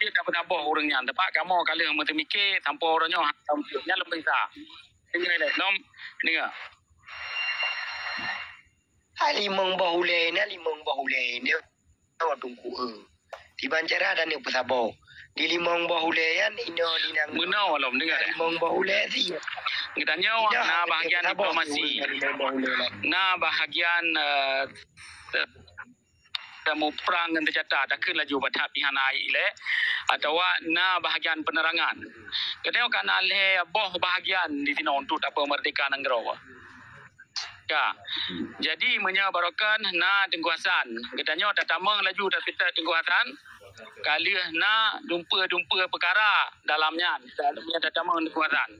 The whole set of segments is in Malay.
Dia dapat tabah orangnya. Dapat kamu kali yang mesti mikir tanpa orangnya nya lebih sah. Dengar dah. Nom dengar. Limong bahule ni tahu tungku. Di Banjara ada ni pesabo. Di limong bahule yan ino dinang. Menau alam dengar dah. Limong bahule si. Kita nyawa na bahagian diplomasi. Na bahagian temu perang yang tercatat tak laju batat pihak naik le atau na bahagian penerangan. Kita kan alih boh bahagian di sini untuk apa merdeka negara. Ya. Jadi menyabarkan na tengkuasan. Kita nyawa tak tamang laju tak kita tengkuasan. Kali na dumpa perkara dalamnya tak tamang tengkuasan.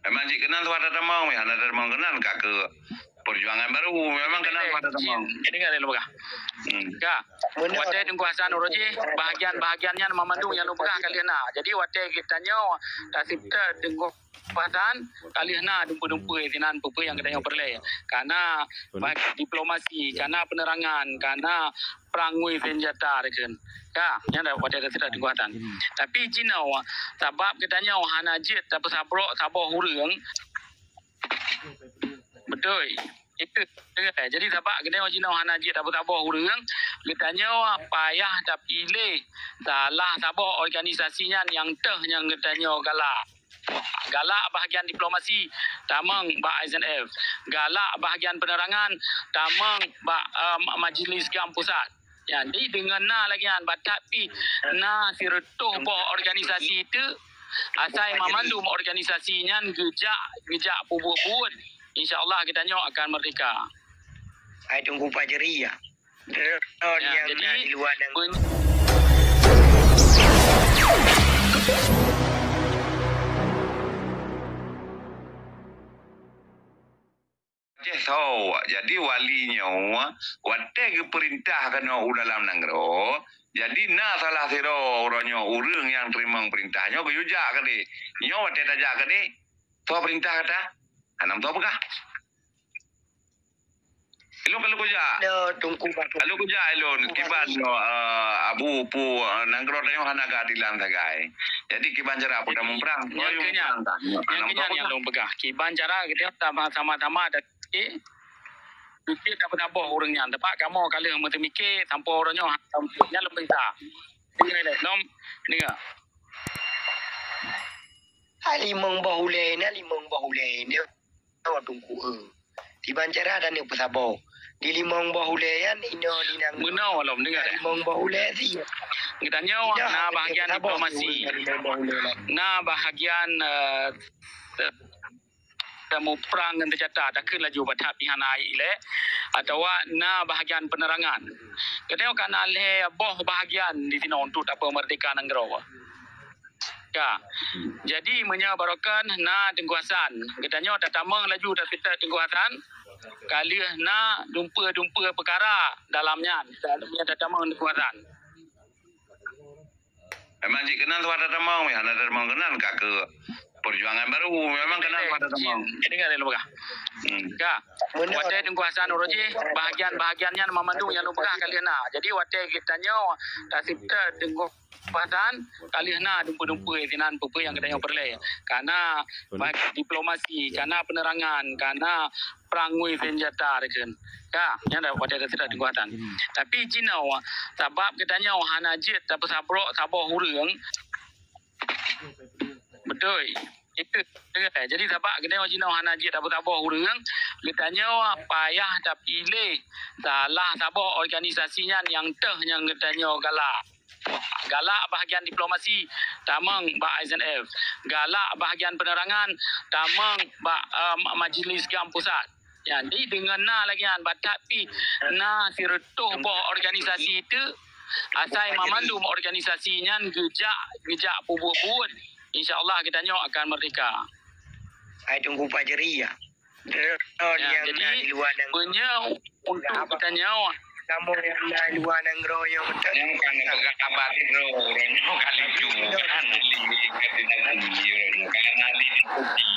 Memang jika kenal pada tamang, ya ada tamang kenal kak ke perjuangan baru memang kenal pada tamang. Jadi kan lu bekah. Ya. Wate tengkuasan uroji bahagian-bahagiannya memandu yang lu bekah kali na. Jadi wate kita nyawa tak sipta tengkuasan kali na dumpa sinan pupu yang kita nyawa perle. Karena diplomasi, karena penerangan, karena perangui senjata rekan. Ya, yang dah wate tidak tengkuasan. Tapi Cina sebab kita nyawa hanajit tapi sabar hurung. Betul. Itu jadi sebab kita Cina hanajit tapi sabar hurung. Kita nyawa payah tak pilih salah sabar organisasinya yang yang kita nyawa galak bahagian diplomasi tamang ba ISNF. Galak bahagian penerangan tamang ba majlis gam pusat. Ya, jadi dengan na lagi kan tapi na siretuh boh organisasi itu asai memandu organisasinya gejak pubut. InsyaAllah kita nyok akan merdeka. Saya tunggu pajeri ya. Jadi di luar tahu jadi walinya wate ke perintah kena dalam negara jadi na salah siro orangnya urang yang terima perintahnya beruja kali nyo wate tajak kali tahu perintah kata anam tahu apakah Ilo kalau kuja tunggu kalau kuja ilo kiban abu pu negara nyo hana keadilan sagai jadi kiban cara pada memperang yang yang long begah kiban cara kita sama-sama ada Kita dapat apa orangnya. Dapat kamu kali yang mesti mikir tanpa orangnya nya lebih sah. Dengar dah. Nom dengar. Limong bahule ni tahu tungku. Di Banjara ada ni pesabo. Di limong bahule yan ino dinang. Menau alam dengar dah. Limong bahule si. Kita nyawa na bahagian diplomasi. Na bahagian temu perang yang tercatat tak laju batat pihak naik le atau na bahagian penerangan. Kita kan alih boh bahagian di sini untuk apa merdeka negara. Ya. Jadi menyabarkan na tengkuasan. Kita nyawa tak tamang laju tak kita tengkuasan. Kali na dumpa perkara dalamnya tak tamang tengkuasan. Memang jika kenal pada tamang, ya ada tamang kenal kak ke perjuangan baru memang kenal pada tamang. Jadi kan lu bekah. Ya. Wate tengkuasan uroji bahagian-bahagiannya memandu yang lu bekah kali na. Jadi wate kita nyawa tak sipta tengkuasan kali na dumpa sinan pupu yang kita nyawa perle. Karena diplomasi, karena penerangan, karena perangui senjata rekan. Ya, yang dah wate tidak tengkuasan. Tapi Cina sebab kita nyawa hanajit tapi sabar hurung. Betul. Itu jadi sebab kita Cina hanajit tapi sabar hurung. Kita nyawa payah tak pilih salah sabar organisasinya yang kita nyawa galak bahagian diplomasi tamang ba ISNF. Galak bahagian penerangan tamang ba majlis gam pusat. Ya, jadi dengan na lagi kan tapi na siretuh boh organisasi itu asai memandu organisasinya gejak pubut. InsyaAllah kita nyok akan merdeka. Saya tunggu pajeri ya. Jadi punya untuk kita nyawa. Kamu yang di luar negara yang betul. Yang kan pegang kabar itu orang kali itu kan ali ketenangan orang kan ali kopi.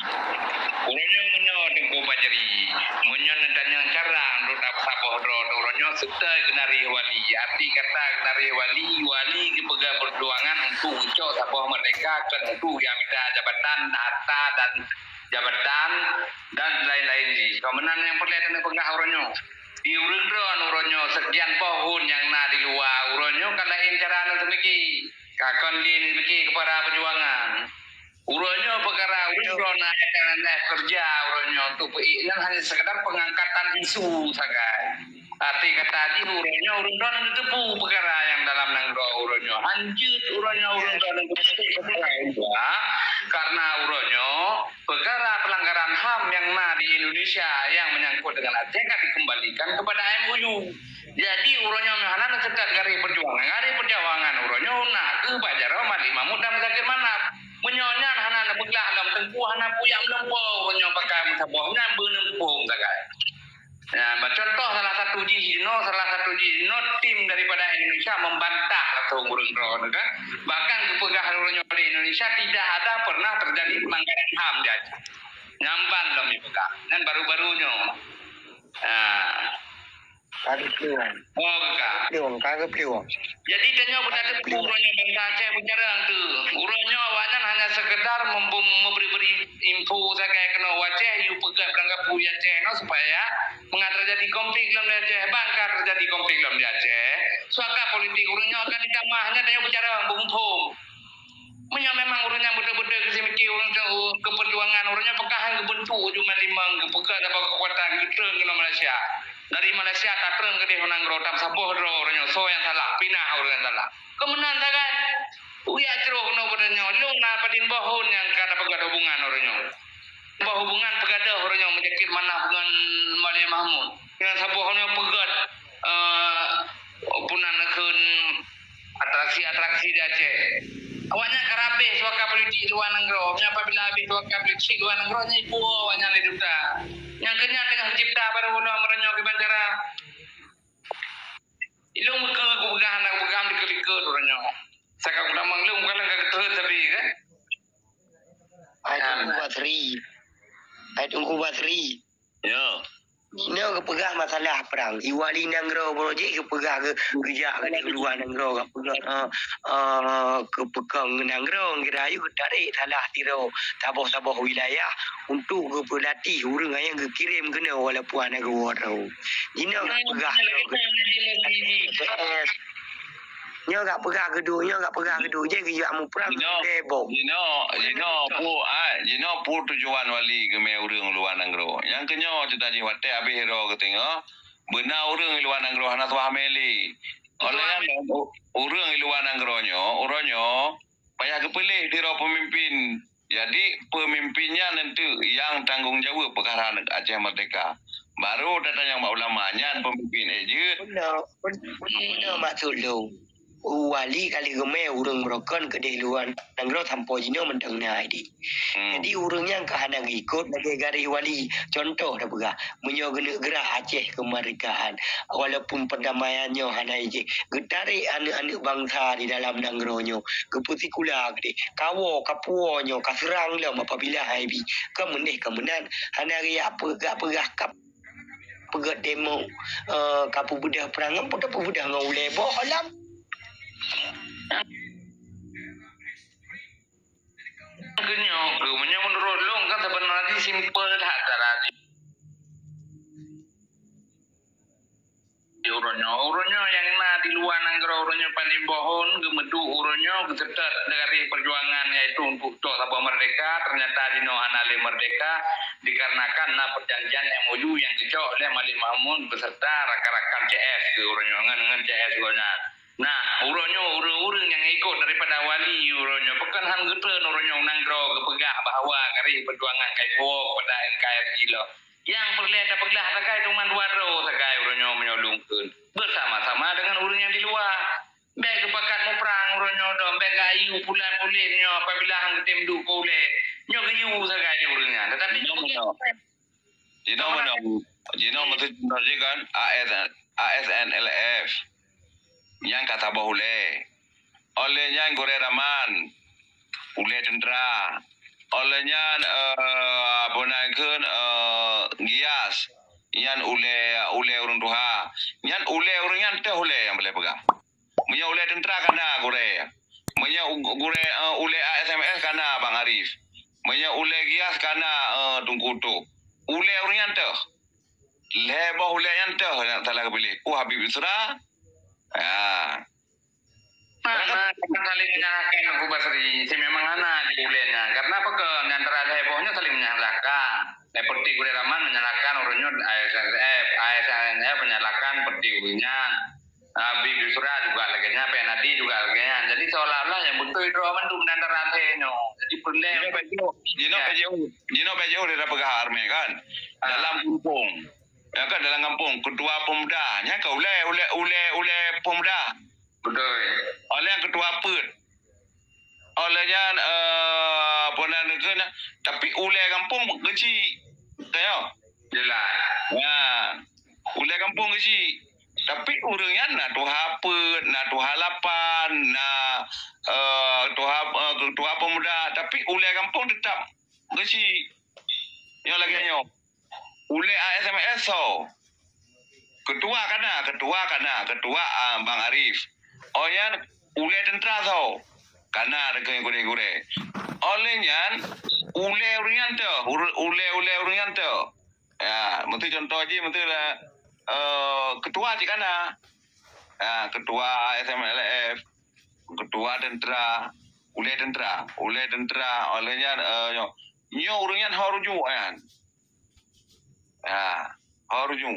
Orangnya mana tempo bajari menyon dan yang cara untuk saboh doronyo serta genari wali arti kata genari wali ke pegang perjuangan untuk ucap saboh merdeka kan untuk yang minta jabatan harta dan jabatan dan lain-lain ni kemenan yang perlihat pegah uronyo di uronyo sekian pohon yang na di luar uronyo kalain cara semiki kakon din semiki kepada perjuangan uronyo perkara uronyo nak kerja uronyo tu yang hanya sekedar pengangkatan isu sagai arti kata di uronyo tepu perkara yang dalam nangro uronyo hanjut uronyo karena uronyo perkara pelanggaran HAM yang na di Indonesia yang menyangkut dengan Aceh dikembalikan kepada MOU. Jadi uronyo mehanan sekat gari perjuangan uronyo nak ke Bajaro Mali Mahmud dan Zakir Manap menyonya hana beglah dalam tengku hana puyang lempo uronyo pakai musabohnya benempung sagai. Nah, contoh salah satu jino tim daripada Indonesia membantah atau urung kan. Bahkan kepegah uronyo di Indonesia tidak ada pernah terjadi pelanggaran HAM di Aceh. Nyamban dalam dipegah dan baru-barunya. Kagak peluang. Kagak peluang. Jadi tanya berada uronyo bangsa Aceh bicara tu. Uronyo awaknya hanya sekedar memberi info saja kena Aceh you pegang berangkat punya Aceh no supaya mengatur terjadi konflik dalam Aceh bangkar terjadi konflik dalam Aceh. Suaka politik uronyo akan ditambahnya tanya bicara bungthum. Menya memang uronyo betul-betul kesimiki uronyo keperjuangan uronyo pekahan kebentuk cuma limang kepekah dapat kekuatan kita kena Malaysia. Dari Malaysia tatreng ke dia honang rotam saboh uronyo so yang salah pinah uronyo salah. Kemenan tak kan? Uya ceroh no uronyo long na padin bahon yang kata pegada hubungan uronyo. Hubungan pegada uronyo menjekir mana hubungan Malaysia Mahmud. Yang sabohnya pegat punan nekun atraksi di Aceh. Awaknya karabe suaka politik luar negara. Apabila habis suaka politik luar negara nya ibu awaknya le duta. Yang kenyang dengan cipta baru ulah merenyo ke bandara. Ilung ke pegahan dikelik uronyo. Saka udah manglung kalau enggak ketut tapi kan. Ai tunggu bateri. Ya. Ini kepegah masalah perang. Iwali nanggro projek kepegah kerja ke luar nanggro kepegah kepekang nanggro kira ayu tarik salah tiro taboh-taboh wilayah untuk kepelatih urang yang kirim kena walaupun anak warau. Ini kepegah. Nyo gak pegah gedung je kerja mu perang debok. Pu tujuan wali ke me urang luar negara. Yang kenyo cita ji wate abi hero ketingo benar urang luar negara hana tuah meli. Oleh urang luar negara uronyo payah kepilih diro pemimpin. Jadi pemimpinnya nanti yang tanggung jawab perkara Aceh Merdeka. Baru datang yang ulamanya pemimpin ejut. Benar maksud lu. Wali kali gemai urang merokon ke di luar negara tanpa jino mendengna ini. Jadi urang yang kehanang ikut bagi garis wali. Contoh dah pegah menyogena gerak Aceh kemerdekaan. Walaupun perdamaiannya hana je getarik anak-anak bangsa di dalam negara keputi kula ke kawo kapuonyo kaserang lam apabila haibi kemenan hana ria pegah kap pegat demo kapu budah perangan pada budah ngaule bohlam. Kenyo, menurut lo kan sebenarnya simple dah cara uronyo yang na di luar negara uronyo paling bohon gemedu uronyo kesetat dari perjuangan yaitu untuk sabah merdeka ternyata di Nohanale merdeka dikarenakan na perjanjian MOU yang dicok oleh Malik Mahmud beserta rakan-rakan CS ke uronyo dengan CS gonya. Nah, urang yang ikut daripada wali uronyo pekan han geteun uronyo nanggro kepegah bahwa kari perjuangan kai pada NKRI lo. Yang perlihat peglah sakai cuma 2 sakai uronyo menyolongkeun bersama-sama dengan urang yang di luar. Baik kepakat mau perang uronyo dom baik ayu pulan-pulan nyo apabila hang tem du kole. Nyo kayu sakai di urangnya. Tetapi Jino maksud kan ASNLF yang kata bahule olehnya gore raman ule tentera olehnya bonaikeun Nyan ule urung tuha. Nyan ule urung nyan teh ule yang boleh pegang. Punya ule tentera kana gore. Punya gore ule ASMS kana Bang Arif. Punya ule gias kana Tungkutu. Ule urung nyan teh. Lebo ule nyan teh yang salah kepilih. Habib Isra. Ya. Mana saling menyalahkan aku Basri. Si memang anak di ulenya. Karena apa ke antara hebohnya saling menyalahkan. Seperti Gure Rahman menyalahkan urunnya ASNF menyalahkan seperti urunya. Habib Yusra juga legenya, Penadi juga legenya. Jadi seolah-olah yang betul itu Rahman itu antara hebohnya. Jadi problem. Jino Bejo dia pegang army kan. Dalam kampung. Ya kan dalam kampung ketua pemuda nya ke ule pemuda. Betul. Oleh yang ketua PER. Olehnya pernah negara tapi ule kampung kecil. Tahu? Jelas. Ya. Ule kampung kecil. Tapi urangnya na tuha PER, na tuha lapan, na ketua pemuda, tapi ule kampung tetap kecil. Yo lagi nyo. Ule ASMS so. Ketua ketua Bang Arif. Oyan ule tentera so. Kana regeng gure. Olehnya ule uringan tu, ule uringan tu. Ya, mesti contoh aja mesti lah ketua je kana. Ya, ketua SMLF, ketua tentera, ule tentera. Olehnya nyo uringan haruju kan. Ya, haruju.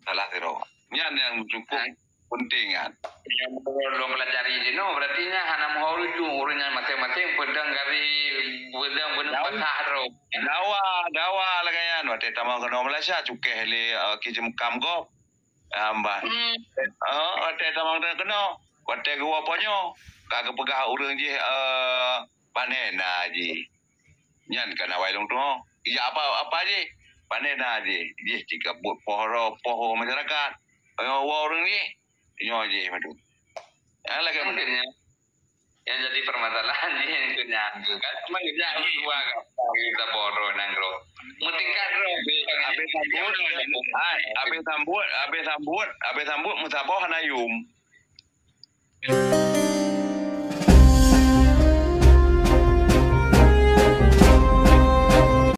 Salah tiro. Nyan yang cukup penting kan. Yang belum pelajari je no, berarti nya hana mau urunnya masing-masing pedang basah ro. Dawa lagayan wate tamang kena Malaysia cuke hele kijem kam go. Amba. Wate tamang kena wate gua ponyo kagak pegah urang je panena je. Nyan kana wailung tu. Ya apa je? Panena je. Je jika buat poho masyarakat. Orang ni nyo je madu. Yang lagi Mungkinnya yang jadi permasalahan yang itu nyanggu kan cuma kerja dua kan kita bodoh nanggro mungkin kan abe sambut musaboh hanayum